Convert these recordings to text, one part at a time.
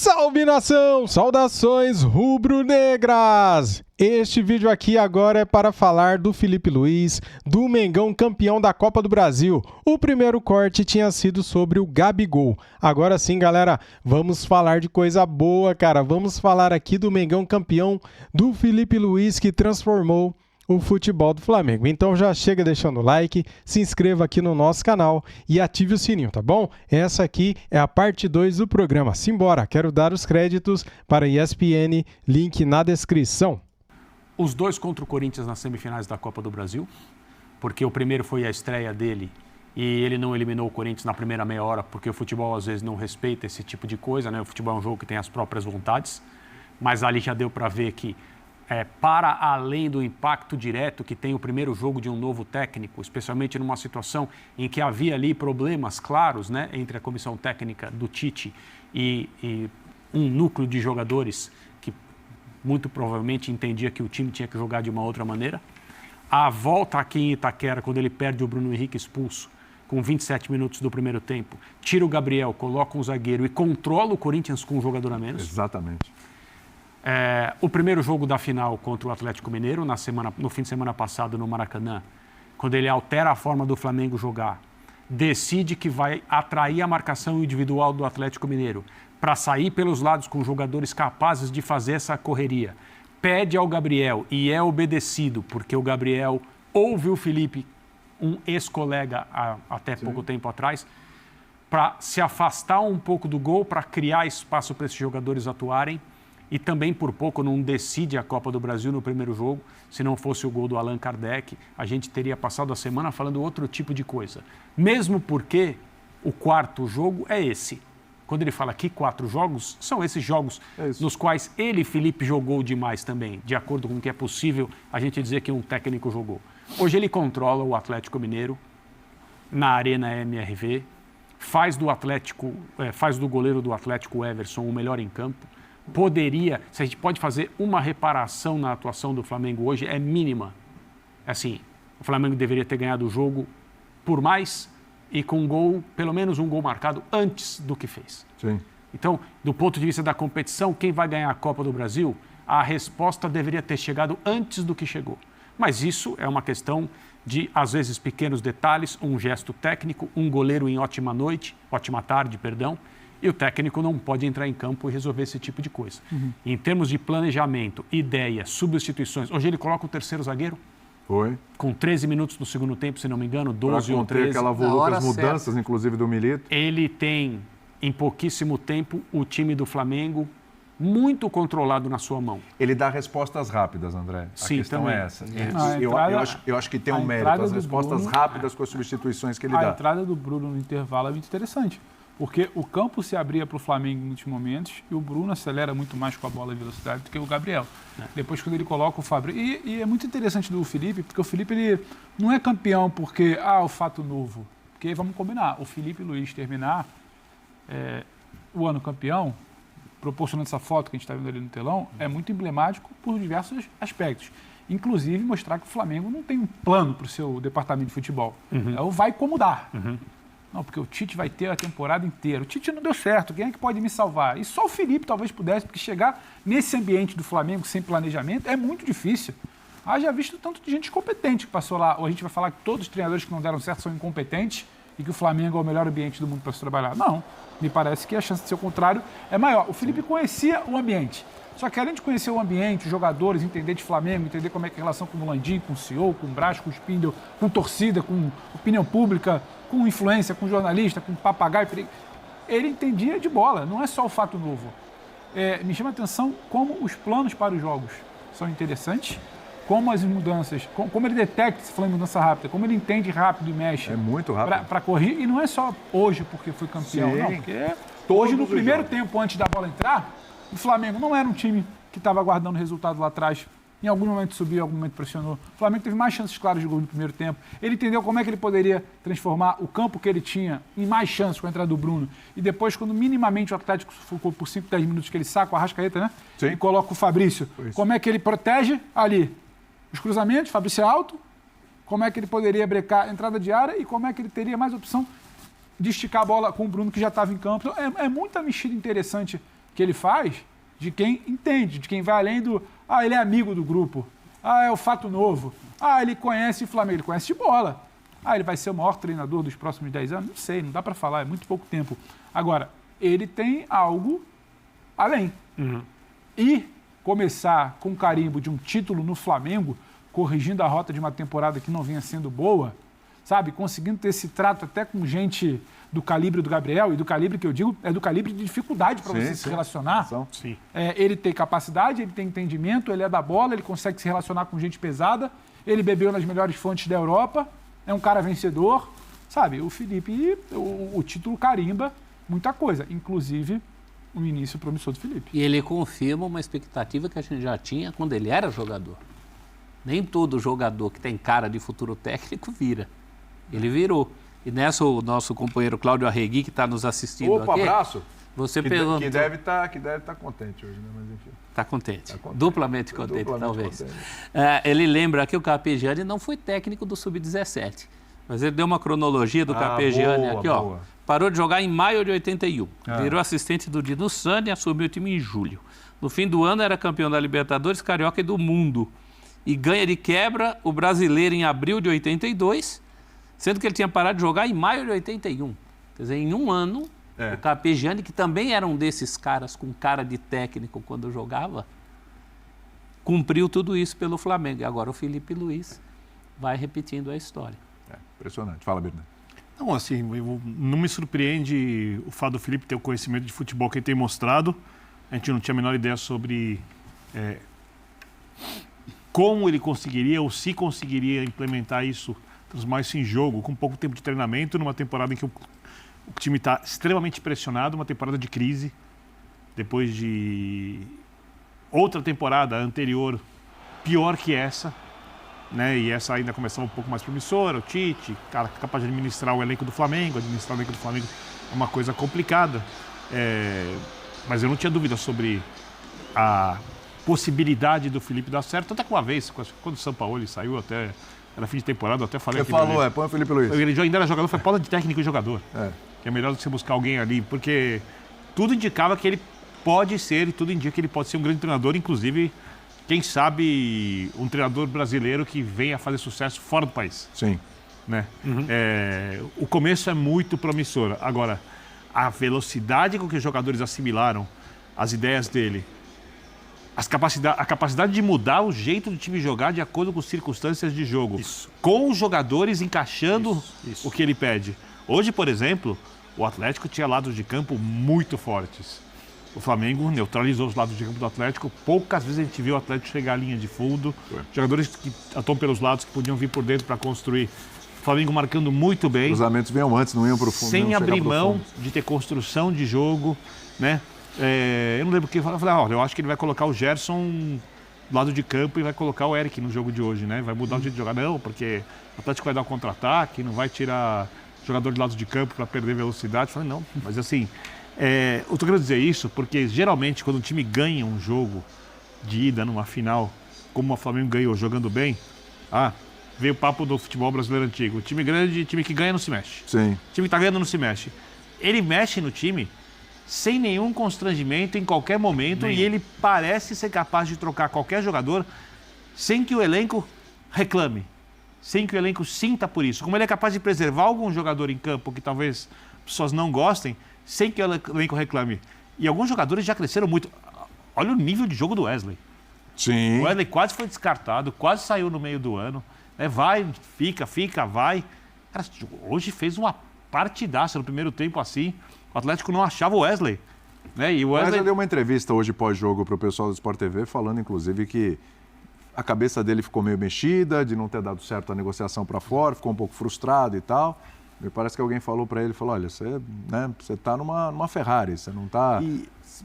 Salve, nação! Saudações rubro-negras! Este vídeo aqui agora é para falar do Felipe Luiz, do Mengão campeão da Copa do Brasil. O primeiro corte tinha sido sobre o Gabigol. Agora sim, galera, vamos falar de coisa boa, cara. Vamos falar aqui do Mengão campeão, do Felipe Luiz que transformou o futebol do Flamengo. Então já chega deixando o like, se inscreva aqui no nosso canal e ative o sininho, tá bom? Essa aqui é a parte 2 do programa. Simbora, quero dar os créditos para a ESPN, link na descrição. Os dois contra o Corinthians nas semifinais da Copa do Brasil, porque o primeiro foi a estreia dele e ele não eliminou o Corinthians na primeira meia hora, porque o futebol às vezes não respeita esse tipo de coisa, né? O futebol é um jogo que tem as próprias vontades, mas ali já deu para ver que para além do impacto direto que tem o primeiro jogo de um novo técnico, especialmente numa situação em que havia ali problemas claros, né, entre a comissão técnica do Tite e um núcleo de jogadores que muito provavelmente entendia que o time tinha que jogar de uma outra maneira. A volta aqui em Itaquera, quando ele perde o Bruno Henrique expulso, com 27 minutos do primeiro tempo, tira o Gabriel, coloca um zagueiro e controla o Corinthians com um jogador a menos. Exatamente. O primeiro jogo da final contra o Atlético Mineiro, no fim de semana passado no Maracanã, quando ele altera a forma do Flamengo jogar, decide que vai atrair a marcação individual do Atlético Mineiro para sair pelos lados com jogadores capazes de fazer essa correria. Pede ao Gabriel e é obedecido, porque o Gabriel ouve o Felipe, um ex-colega até pouco tempo atrás, para se afastar um pouco do gol, para criar espaço para esses jogadores atuarem. E também por pouco não decide a Copa do Brasil no primeiro jogo. Se não fosse o gol do Allan Kardec, a gente teria passado a semana falando outro tipo de coisa. Mesmo porque o quarto jogo é esse. Quando ele fala aqui 4 jogos, são esses jogos nos quais ele, Felipe, jogou demais também, de acordo com o que é possível a gente dizer que um técnico jogou. Hoje ele controla o Atlético Mineiro na Arena MRV, faz do goleiro do Atlético, Everson, o melhor em campo. Se a gente pode fazer uma reparação na atuação do Flamengo hoje, é mínima. Assim, o Flamengo deveria ter ganhado o jogo por mais e com um gol, pelo menos um gol marcado antes do que fez. Sim. Então, do ponto de vista da competição, quem vai ganhar a Copa do Brasil, a resposta deveria ter chegado antes do que chegou. Mas isso é uma questão de, às vezes, pequenos detalhes, um gesto técnico, um goleiro em ótima tarde, e o técnico não pode entrar em campo e resolver esse tipo de coisa. Em termos de planejamento, ideia, substituições, hoje ele coloca o terceiro zagueiro. Foi. Com 13 minutos no segundo tempo, se não me engano, 12 ou 13. Aquela volúpia, mudanças, inclusive, do Milito. Ele tem, em pouquíssimo tempo, o time do Flamengo muito controlado na sua mão. Ele dá respostas rápidas, André. Sim, a questão também. é essa. Eu acho que tem um mérito, as respostas rápidas com as substituições que ele dá. A entrada do Bruno no intervalo é muito interessante. Porque o campo se abria para o Flamengo em muitos momentos e o Bruno acelera muito mais com a bola e velocidade do que o Gabriel. Depois, quando ele coloca o Fabrício... E é muito interessante do Felipe, porque o Felipe ele não é campeão porque, o fato novo. Porque, vamos combinar, o Felipe Luiz terminar o ano campeão, proporcionando essa foto que a gente está vendo ali no telão, é muito emblemático por diversos aspectos. Inclusive, mostrar que o Flamengo não tem um plano para o seu departamento de futebol. É o vai como dar. Não, porque o Tite vai ter a temporada inteira. O Tite não deu certo, quem é que pode me salvar? E só o Felipe talvez pudesse, porque chegar nesse ambiente do Flamengo sem planejamento é muito difícil. Haja visto tanto de gente competente que passou lá, ou a gente vai falar que todos os treinadores que não deram certo são incompetentes e que o Flamengo é o melhor ambiente do mundo para se trabalhar. Não, me parece que a chance de ser o contrário é maior. O Felipe conhecia o ambiente. Só que além de conhecer o ambiente, os jogadores, entender de Flamengo, entender como é que é a relação com o Landim, com o CEO, com o Braz, com o Spindle, com torcida, com opinião pública, com influência, com jornalista, com papagaio, ele entendia de bola, não é só o fato novo. Me chama a atenção como os planos para os jogos são interessantes, como as mudanças, como ele detecta se for mudança rápida, como ele entende rápido e mexe. É muito rápido. Para correr, e não é só hoje porque foi campeão, Sim. não, porque hoje no primeiro tempo, antes da bola entrar, o Flamengo não era um time que estava aguardando o resultado lá atrás. Em algum momento subiu, em algum momento pressionou. O Flamengo teve mais chances claras de gol no primeiro tempo. Ele entendeu como é que ele poderia transformar o campo que ele tinha em mais chances com a entrada do Bruno. E depois, quando minimamente o Atlético ficou por 5, 10 minutos que ele saca o Arrascaeta, né? Sim. E coloca o Fabrício. Como é que ele protege ali os cruzamentos, Fabrício é alto, como é que ele poderia brecar a entrada de área e como é que ele teria mais opção de esticar a bola com o Bruno, que já estava em campo. Então, é muita mexida interessante que ele faz de quem entende, de quem vai além do... ele é amigo do grupo. É o fato novo. Ele conhece o Flamengo, ele conhece de bola. Ele vai ser o maior treinador dos próximos 10 anos? Não sei, não dá para falar, é muito pouco tempo. Agora, ele tem algo além. E começar com o carimbo de um título no Flamengo, corrigindo a rota de uma temporada que não vinha sendo boa, sabe? Conseguindo ter esse trato até com gente do calibre do Gabriel, e do calibre que eu digo é do calibre de dificuldade para você se relacionar. Sim. Ele tem capacidade, ele tem entendimento, ele é da bola, ele consegue se relacionar com gente pesada, ele bebeu nas melhores fontes da Europa, é um cara vencedor, sabe? O Felipe, o título carimba muita coisa, inclusive o início promissor do Felipe. E ele confirma uma expectativa que a gente já tinha quando ele era jogador. Nem todo jogador que tem cara de futuro técnico vira. Ele virou. E nessa, o nosso companheiro Cláudio Arregui, que está nos assistindo aqui... abraço! Você perguntou... Que deve estar contente hoje, né? Mas enfim. Está contente. Duplamente contente, talvez. Contente. Ele lembra que o Carpegiani não foi técnico do Sub-17. Mas ele deu uma cronologia do Carpegiani aqui, ó. Parou de jogar em maio de 81. Virou assistente do Dino Sani e assumiu o time em julho. No fim do ano era campeão da Libertadores, Carioca e do Mundo. E ganha de quebra o Brasileiro em abril de 82, sendo que ele tinha parado de jogar em maio de 81. Quer dizer, em um ano, o Carpegiani, que também era um desses caras com cara de técnico quando jogava, cumpriu tudo isso pelo Flamengo. E agora o Felipe Luiz vai repetindo a história. Impressionante. Fala, Bernardo. Não, assim, não me surpreende o fato do Felipe ter o conhecimento de futebol que ele tem mostrado. A gente não tinha a menor ideia sobre como ele conseguiria ou se conseguiria implementar isso, transformar isso em jogo, com pouco tempo de treinamento, numa temporada em que o time está extremamente pressionado, uma temporada de crise, depois de outra temporada anterior pior que essa, né? E essa ainda começava um pouco mais promissora, o Tite, cara capaz de administrar o elenco do Flamengo. Administrar o elenco do Flamengo é uma coisa complicada, mas eu não tinha dúvida sobre a possibilidade do Felipe dar certo. Até que uma vez, quando o Sampaoli saiu, até era fim de temporada, eu até falei... Você falou, põe o Felipe Luiz. Ele ainda era jogador, foi pauta de técnico e jogador. Que é melhor do que você buscar alguém ali, porque tudo indicava que ele pode ser, e tudo indica que ele pode ser um grande treinador, inclusive, quem sabe, um treinador brasileiro que venha fazer sucesso fora do país. Sim. Né? O começo é muito promissor. Agora, a velocidade com que os jogadores assimilaram as ideias dele, a capacidade de mudar o jeito do time jogar de acordo com as circunstâncias de jogo, com os jogadores encaixando o que ele pede. Hoje, por exemplo, o Atlético tinha lados de campo muito fortes. O Flamengo neutralizou os lados de campo do Atlético. Poucas vezes a gente viu o Atlético chegar à linha de fundo. Jogadores que atuam pelos lados, que podiam vir por dentro para construir. O Flamengo marcando muito bem. Os cruzamentos vinham antes, não iam para o fundo. Sem abrir mão de ter construção de jogo, né? Eu não lembro o que eu falei. Eu acho que ele vai colocar o Gerson do lado de campo e vai colocar o Eric no jogo de hoje, né? Vai mudar o jeito de jogar. Não, porque o Atlético vai dar um contra-ataque, não vai tirar jogador de lado de campo para perder velocidade. Eu falei, não, mas assim... eu tô querendo dizer isso porque geralmente quando o time ganha um jogo de ida numa final, como o Flamengo ganhou jogando bem, veio o papo do futebol brasileiro antigo. O time grande, time que ganha não se mexe. Sim. O time que tá ganhando não se mexe. Ele mexe no time sem nenhum constrangimento em qualquer momento e ele parece ser capaz de trocar qualquer jogador sem que o elenco reclame, sem que o elenco sinta por isso. Como ele é capaz de preservar algum jogador em campo que talvez pessoas não gostem, sem que o elenco reclame. E alguns jogadores já cresceram muito. Olha o nível de jogo do Wesley. Sim. O Wesley quase foi descartado, quase saiu no meio do ano. Vai, fica, vai. Cara, hoje fez uma partidaça no primeiro tempo assim. O Atlético não achava o Wesley. Né? E o Wesley deu uma entrevista hoje pós-jogo para o pessoal do Sport TV, falando inclusive que a cabeça dele ficou meio mexida, de não ter dado certo a negociação para fora, ficou um pouco frustrado e tal. Me parece que alguém falou para ele, olha, você tá numa Ferrari, você não tá...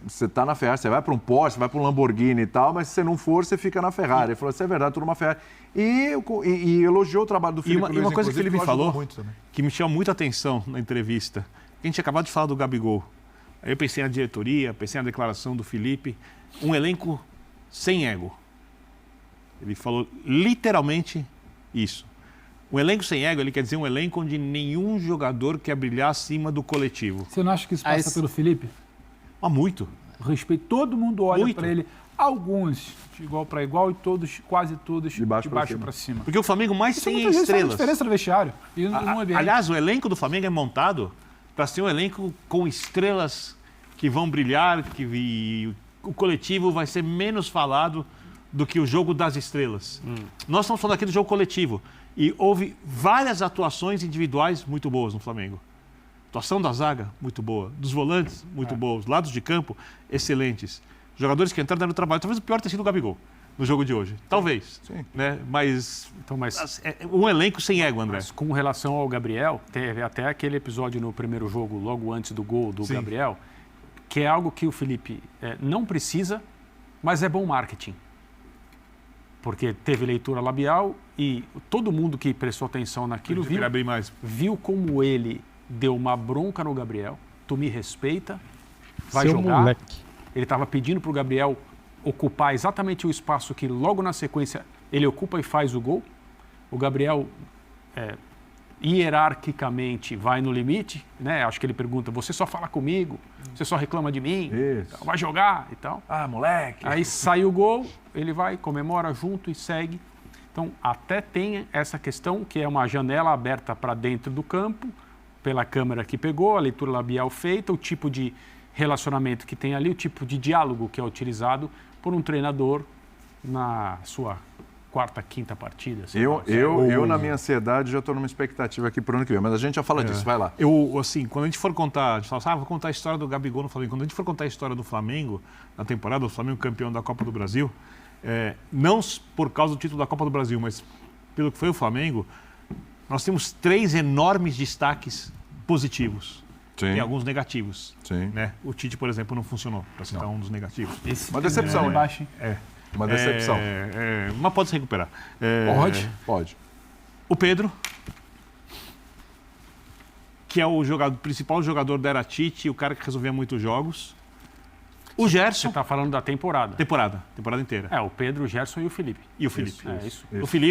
Você tá na Ferrari, você vai para um Porsche, você vai para um Lamborghini e tal, mas se você não for, você fica na Ferrari. Ele falou, isso é verdade, tô numa Ferrari. E elogiou o trabalho do Felipe Luiz. E uma coisa que ele me falou, que me chamou muita atenção na entrevista, a gente acabou de falar do Gabigol. Aí eu pensei na diretoria, pensei na declaração do Felipe, um elenco sem ego. Ele falou literalmente isso. Um elenco sem ego, ele quer dizer um elenco onde nenhum jogador quer brilhar acima do coletivo. Você não acha que isso passa pelo Felipe? Muito. Respeito, todo mundo olha Muito. para ele. Alguns de igual para igual e todos, quase todos, de baixo para cima. Porque o Flamengo mais Isso tem muitas vezes faz estrelas. diferença no vestiário e no ambiente. Aliás, o elenco do Flamengo é montado para ser um elenco com estrelas que vão brilhar, e o coletivo vai ser menos falado do que o jogo das estrelas. Nós estamos falando aqui do jogo coletivo. E houve várias atuações individuais muito boas no Flamengo. Atuação da zaga, muito boa. Dos volantes, muito boa. Os lados de campo, excelentes. Jogadores que entraram deram trabalho. Talvez o pior tenha sido o Gabigol no jogo de hoje. Talvez. Sim. Né? Mas um elenco sem ego, André. Mas com relação ao Gabriel, teve até aquele episódio no primeiro jogo, logo antes do gol do Gabriel, que é algo que o Felipe não precisa, mas é bom marketing. Porque teve leitura labial e todo mundo que prestou atenção naquilo viu como ele deu uma bronca no Gabriel. Tu me respeita, vai Seu jogar. moleque. Ele estava pedindo para o Gabriel ocupar exatamente o espaço que logo na sequência ele ocupa e faz o gol. O Gabriel hierarquicamente vai no limite, né? Acho que ele pergunta, você só fala comigo, você só reclama de mim, Isso. vai jogar e tal. Ah, moleque. Aí sai o gol, ele vai, comemora junto e segue. Então, até tem essa questão que é uma janela aberta para dentro do campo, pela câmera que pegou, a leitura labial feita, o tipo de relacionamento que tem ali, o tipo de diálogo que é utilizado por um treinador na sua quarta, quinta partida. Eu, na minha ansiedade, já estou numa expectativa aqui para o ano que vem, mas a gente já fala disso, vai lá. Quando a gente for contar, a gente fala vou contar a história do Gabigol no Flamengo. Quando a gente for contar a história do Flamengo, na temporada, o Flamengo campeão da Copa do Brasil, não por causa do título da Copa do Brasil, mas pelo que foi o Flamengo, nós temos 3 enormes destaques positivos. Sim. E alguns negativos. Sim. Né? O Tite, por exemplo, não funcionou, para citar um dos negativos. Uma decepção, hein? Baixo, hein? Uma decepção. Mas pode se recuperar. Pode. O Pedro, que é o principal jogador da era Tite, o cara que resolvia muitos jogos. O Você Gerson. está falando da temporada. Temporada inteira. O Pedro, o Gerson e o Felipe. E o Felipe. Isso.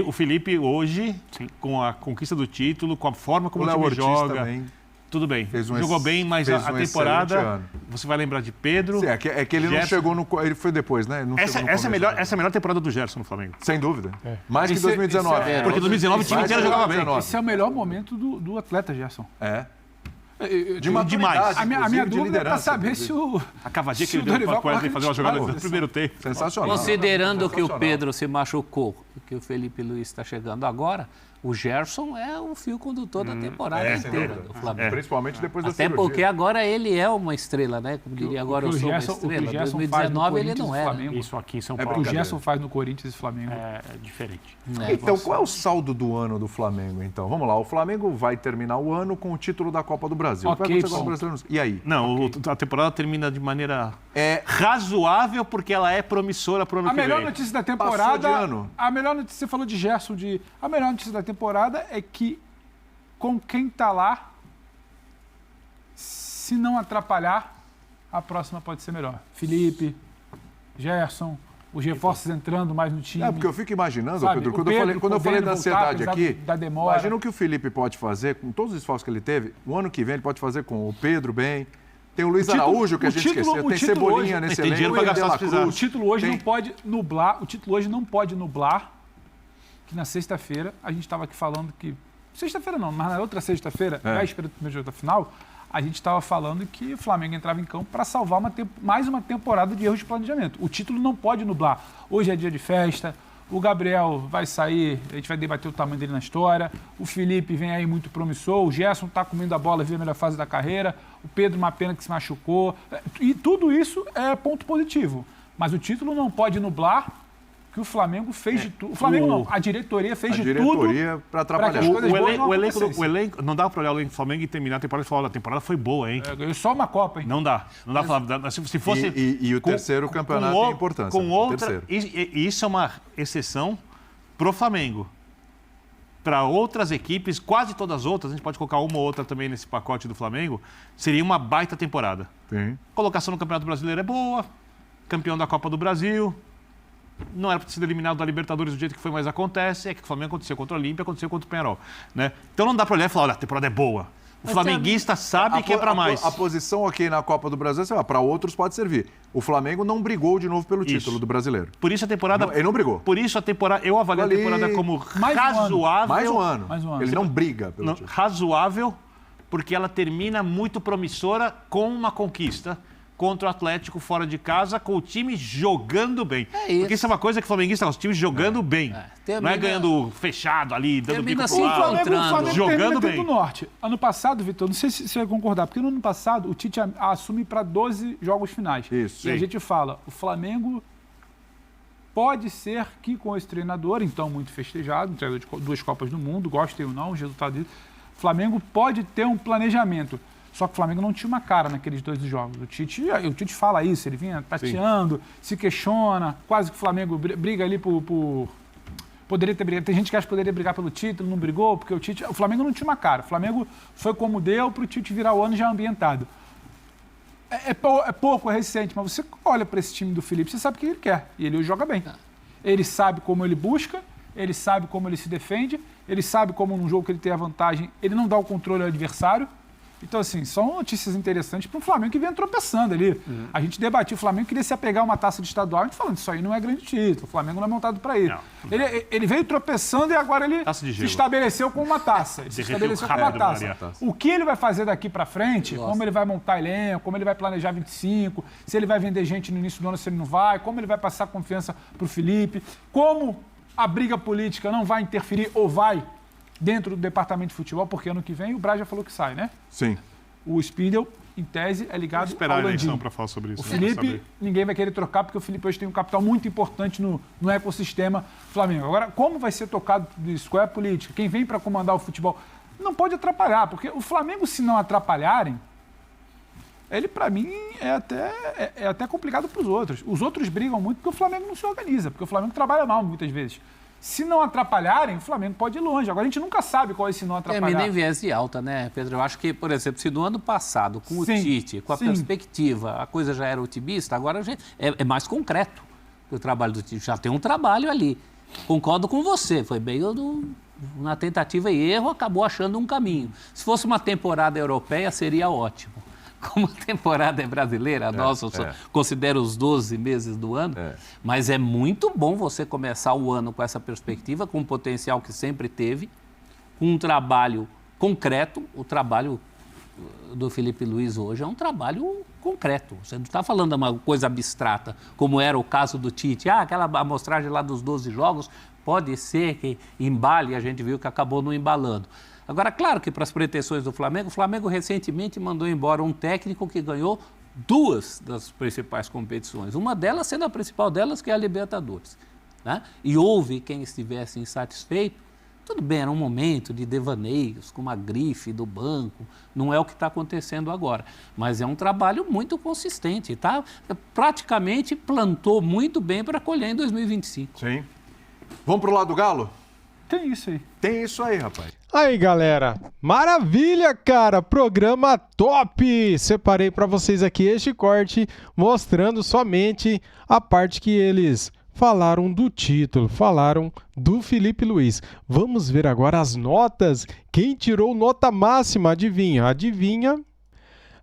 O Felipe hoje, com a conquista do título, com a forma como o time joga. Também. Tudo bem. Jogou Jogou bem, mas a temporada. Você vai lembrar de Pedro. Sim, é que ele Gerson. não chegou no. Ele foi depois, né? Não Essa chegou no é a começo. melhor temporada do Gerson no Flamengo. Sem dúvida. Mais que 2019. Porque 2019 o time inteiro jogava bem. Esse é o melhor momento do atleta, Gerson. De maturidade, A minha inclusive, de dúvida é para liderança, saber inclusive. se o... A cavadinha que Se ele o deu Dorival para Wesley fazer uma jogada coloca no primeiro tempo. Sensacional. Considerando que o Sensacional. Pedro se machucou e que o Felipe Luiz está chegando agora, o Gerson é o fio condutor da temporada inteira do Flamengo. Principalmente depois da Até cirurgia. porque agora ele é uma estrela, né? Como diria agora, eu sou uma estrela. Em 2019 ele não era. Isso aqui em São O que Paulo o Gerson faz no Corinthians e Flamengo. é diferente. Então, qual é o saldo do ano do Flamengo, então? Vamos lá, o Flamengo vai terminar o ano com o título da Copa do Brasil. Ok, Vai acontecer com o ponto. brasileiro. E aí? Não, a temporada termina de maneira razoável, porque ela é promissora para o ano A que vem. melhor notícia da Passou temporada... de ano. A melhor notícia, você falou de Gerson, a melhor notícia da temporada é que com quem tá lá, se não atrapalhar, a próxima pode ser melhor. Felipe, Gerson, os reforços entrando mais no time. Porque eu fico imaginando, Sabe, Pedro, o quando Pedro eu falei podendo da voltar, ansiedade apesar aqui, da demora. imagina o que o Felipe pode fazer, com todos os esforços que ele teve, o ano que vem ele pode fazer com o Pedro bem, tem o Luiz Araújo, que a gente esqueceu, tem Cebolinha nesse tem dinheiro elenco, pra tem gastar De La se precisar. Cruz, O título hoje tem- não pode nublar. O título hoje não pode nublar que na sexta-feira a gente estava aqui falando que sexta-feira não, mas na outra sexta-feira, véspera do primeiro jogo da final, a gente estava falando que o Flamengo entrava em campo para salvar mais uma temporada de erros de planejamento. O título não pode nublar. Hoje é dia de festa. O Gabriel vai sair, a gente vai debater o tamanho dele na história. O Felipe vem aí muito promissor. O Gerson está comendo a bola, vive a melhor fase da carreira. O Pedro, uma pena que se machucou. E tudo isso é ponto positivo. Mas o título não pode nublar que o Flamengo fez de tudo. O Flamengo não, a diretoria fez de tudo. A diretoria para atrapalhar. pra que as coisas boas não O acontecessem. elenco, não dá para olhar o elenco do Flamengo e terminar a temporada e falar, a temporada foi boa, hein? Ganhou só uma Copa, hein? Não dá para falar. Se fosse. E o terceiro campeonato tem importância. Com outra. Terceiro. E isso é uma exceção pro Flamengo. Para outras equipes, quase todas as outras, a gente pode colocar uma ou outra também nesse pacote do Flamengo, seria uma baita temporada. Sim. Colocação no Campeonato Brasileiro é boa, campeão da Copa do Brasil. Não era para ter sido eliminado da Libertadores do jeito que foi, mas acontece. É que o Flamengo aconteceu contra o Olímpia, aconteceu contra o Peñarol. Né? Então não dá para olhar e falar, olha, a temporada é boa. O flamenguista sabe que é para mais. A posição ok na Copa do Brasil, para outros pode servir. O Flamengo não brigou de novo pelo título do brasileiro. Por isso a temporada... Ele não brigou. Por isso a temporada... Eu avalio a temporada como razoável. Mais um ano. Ele não briga pelo título. Razoável, porque ela termina muito promissora com uma conquista contra o Atlético fora de casa, com o time jogando bem. Porque isso é uma coisa que o flamenguista gosta, o time jogando bem. Não é ganhando fechado ali, dando bico pro lado. O Flamengo jogando bem. Norte. Ano passado, Vitor, não sei se você vai concordar, porque no ano passado o Tite assume para 12 jogos finais. Isso. E a gente fala, o Flamengo pode ser que com esse treinador, então muito festejado, treinador de 2 Copas do Mundo, gostem ou não, os resultados dele, o Flamengo pode ter um planejamento. Só que o Flamengo não tinha uma cara naqueles 2 jogos. O Tite fala isso, ele vinha tateando, se questiona, quase que o Flamengo briga ali por... Poderia ter brigado. Tem gente que acha que poderia brigar pelo título, não brigou, porque o Flamengo não tinha uma cara. O Flamengo foi como deu para o Tite virar o ano já ambientado. É pouco, é recente, mas você olha para esse time do Felipe, você sabe o que ele quer. E ele joga bem. Ele sabe como ele busca, ele sabe como ele se defende, ele sabe como num jogo que ele tem a vantagem, ele não dá o controle ao adversário. Então, assim, são notícias interessantes para um Flamengo que vem tropeçando ali. A gente debatia, o Flamengo queria se apegar a uma taça de estadual, a gente falando, isso aí não é grande título, o Flamengo não é montado para isso. Ele veio tropeçando e agora ele se estabeleceu com uma taça. O que ele vai fazer daqui para frente, como ele vai montar elenco, como ele vai planejar 25, se ele vai vender gente no início do ano, se ele não vai, como ele vai passar confiança para o Felipe, como a briga política não vai interferir ou vai dentro do departamento de futebol, porque ano que vem o Braz já falou que sai, né? Sim. O Spindle, em tese, é ligado esperar ao a eleição Landim. para falar sobre isso. O Felipe, ninguém vai querer trocar, porque o Felipe hoje tem um capital muito importante no ecossistema Flamengo. Agora, como vai ser tocado tudo isso? Qual é a política? Quem vem para comandar o futebol? Não pode atrapalhar, porque o Flamengo, se não atrapalharem, ele, para mim, é até complicado para os outros. Os outros brigam muito porque o Flamengo não se organiza, porque o Flamengo trabalha mal muitas vezes. Se não atrapalharem, o Flamengo pode ir longe. Agora, a gente nunca sabe qual é esse não atrapalhar. Nem viés de alta, né, Pedro? Eu acho que, por exemplo, se no ano passado, com o Tite, com a perspectiva, a coisa já era otimista, agora é mais concreto o trabalho do Tite. Já tem um trabalho ali. Concordo com você, foi bem na tentativa e erro, acabou achando um caminho. Se fosse uma temporada europeia, seria ótimo. Como a temporada é brasileira, considero os 12 meses do ano, mas é muito bom você começar o ano com essa perspectiva, com o potencial que sempre teve, com um trabalho concreto. O trabalho do Felipe Luiz hoje é um trabalho concreto. Você não está falando de uma coisa abstrata, como era o caso do Tite. Aquela amostragem lá dos 12 jogos, pode ser que embale, a gente viu que acabou não embalando. Agora, claro que para as pretensões do Flamengo, o Flamengo recentemente mandou embora um técnico que ganhou 2 das principais competições. Uma delas sendo a principal delas, que é a Libertadores. Né? E houve quem estivesse insatisfeito. Tudo bem, era um momento de devaneios, com uma grife do banco. Não é o que está acontecendo agora. Mas é um trabalho muito consistente. Tá? Praticamente plantou muito bem para colher em 2025. Sim. Vamos para o lado do Galo? Tem isso aí. Tem isso aí, rapaz. Aí, galera, maravilha, cara, programa top! Separei para vocês aqui este corte mostrando somente a parte que eles falaram do título, falaram do Felipe Luiz. Vamos ver agora as notas. Quem tirou nota máxima, adivinha? Adivinha?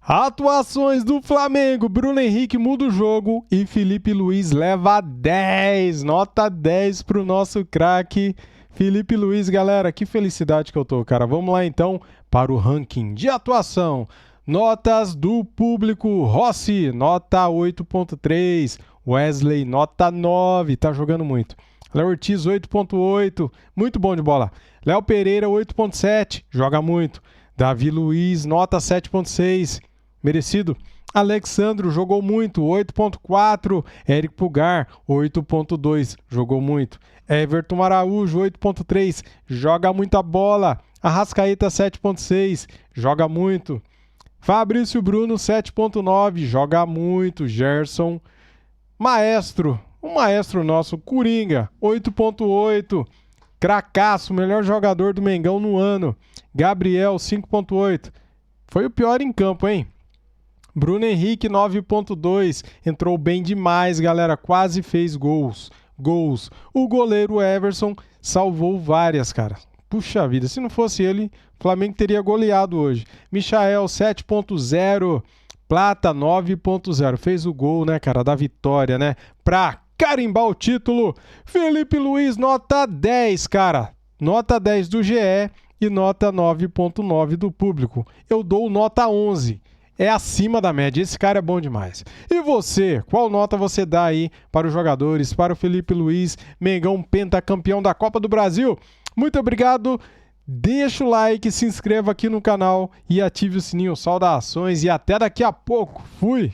Atuações do Flamengo, Bruno Henrique muda o jogo e Felipe Luiz leva 10, nota 10 pro nosso craque Felipe Luiz, galera, que felicidade que eu tô, cara. Vamos lá então para o ranking de atuação. Notas do público: Rossi, nota 8.3, Wesley, nota 9, tá jogando muito. Léo Ortiz, 8.8, muito bom de bola. Léo Pereira, 8.7, joga muito. Davi Luiz, nota 7.6, merecido. Alexandro jogou muito, 8.4. Érico Pulgar, 8.2, jogou muito. Everton Araújo, 8.3, joga muita bola. Arrascaeta, 7.6, joga muito. Fabrício Bruno, 7.9, joga muito. Gerson, maestro, o maestro nosso, Coringa, 8.8. Cracaço, melhor jogador do Mengão no ano. Gabriel, 5.8. Foi o pior em campo, hein? Bruno Henrique, 9.2. Entrou bem demais, galera. Quase fez gols. O goleiro Everson salvou várias, cara. Puxa vida, se não fosse ele, o Flamengo teria goleado hoje. Michael, 7.0. Plata, 9.0. Fez o gol, né, cara, da vitória, né? Pra carimbar o título. Felipe Luiz, nota 10, cara. Nota 10 do GE e nota 9.9 do público. Eu dou nota 11. É acima da média. Esse cara é bom demais. E você? Qual nota você dá aí para os jogadores, para o Felipe Luiz, Mengão pentacampeão da Copa do Brasil? Muito obrigado. Deixa o like, se inscreva aqui no canal e ative o sininho. Saudações e até daqui a pouco. Fui!